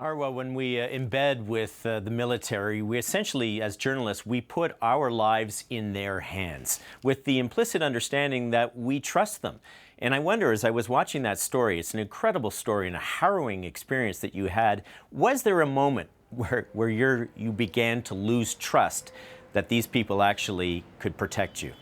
Arwa, when we embed with the military, we essentially, as journalists, we put our lives in their hands with the implicit understanding that we trust them. And I wonder, as I was watching that story, it's an incredible story and a harrowing experience that you had. Was there a moment where you began to lose trust that these people actually could protect you?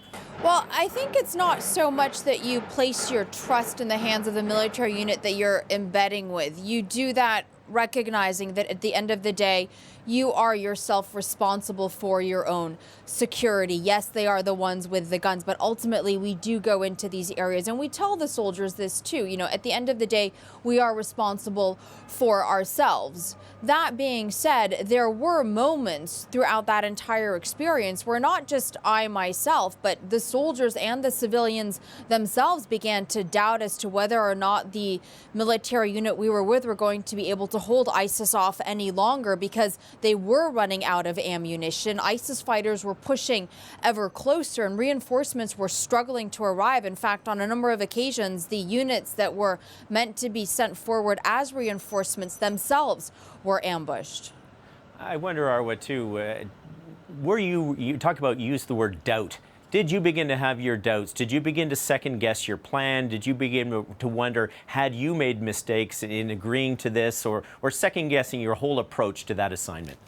Well, I think it's not so much that you place your trust in the hands of the military unit that you're embedding with. You do that recognizing that at the end of the day, you are yourself responsible for your own security. Yes, they are the ones with the guns, but ultimately we do go into these areas and we tell the soldiers this too. You know, at the end of the day, we are responsible for ourselves. That being said, there were moments throughout that entire experience where not just I myself, but the soldiers and the civilians themselves began to doubt as to whether or not the military unit we were with were going to be able to hold ISIS off any longer, because they were running out of ammunition. ISIS fighters were pushing ever closer and reinforcements were struggling to arrive. In fact, on a number of occasions, the units that were meant to be sent forward as reinforcements themselves were ambushed. I wonder, Arwa, too, you talk about, use the word doubt. Did you begin to have your doubts? Did you begin to second guess your plan? Did you begin to wonder, had you made mistakes in agreeing to this, or second guessing your whole approach to that assignment?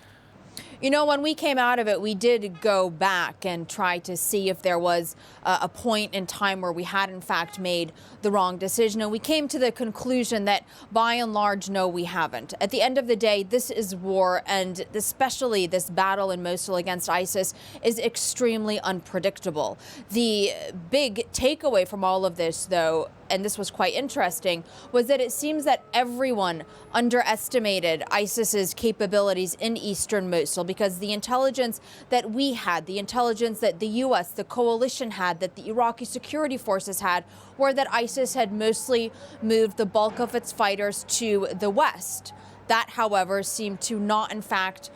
You know, when we came out of it, we did go back and try to see if there was a point in time where we had, in fact, made the wrong decision. And we came to the conclusion that, by and large, no, we haven't. At the end of the day, this is war, and especially this battle in Mosul against ISIS is extremely unpredictable. The big takeaway from all of this, though, and this was quite interesting, was that it seems that everyone underestimated ISIS's capabilities in eastern Mosul, because the intelligence that we had, the intelligence that the U.S., the coalition had, that the Iraqi security forces had, were that ISIS had mostly moved the bulk of its fighters to the west. That, however, seemed to not, in fact,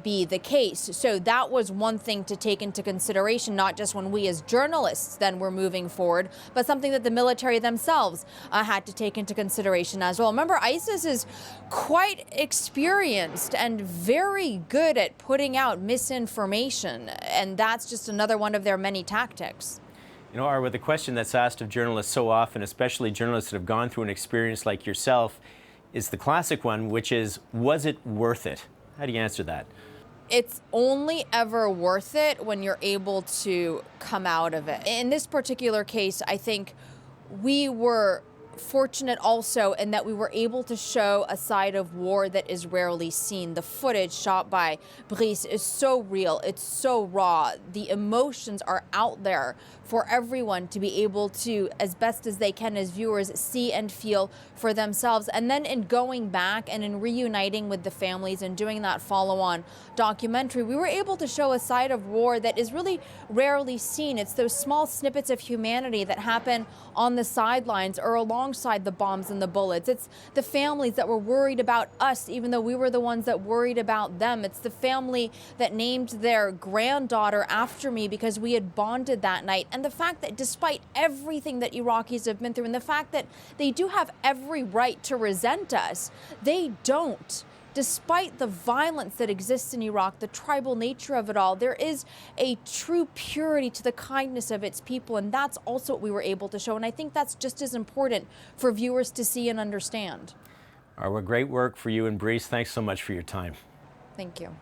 be the case. So that was one thing to take into consideration, not just when we as journalists then were moving forward, but something that the military themselves had to take into consideration as well. Remember, ISIS is quite experienced and very good at putting out misinformation, and that's just another one of their many tactics. You know, Arwa, the question that's asked of journalists so often, especially journalists that have gone through an experience like yourself, is the classic one, which is, was it worth it? How do you answer that? It's only ever worth it when you're able to come out of it. In this particular case, I think we were fortunate also in that we were able to show a side of war that is rarely seen. The footage shot by Brice is so real, it's so raw. The emotions are out there for everyone to be able to, as best as they can as viewers, see and feel for themselves. And then in going back and in reuniting with the families and doing that follow-on documentary, we were able to show a side of war that is really rarely seen. It's those small snippets of humanity that happen on the sidelines or alongside the bombs and the bullets. It's the families that were worried about us, even though we were the ones that worried about them. It's the family that named their granddaughter after me because we had bonded that night. And the fact that despite everything that Iraqis have been through, and the fact that they do have every right to resent us, they don't. Despite the violence that exists in Iraq, the tribal nature of it all, there is a true purity to the kindness of its people, and that's also what we were able to show. And I think that's just as important for viewers to see and understand. Arwa, great work for you and Brice. Thanks so much for your time. Thank you.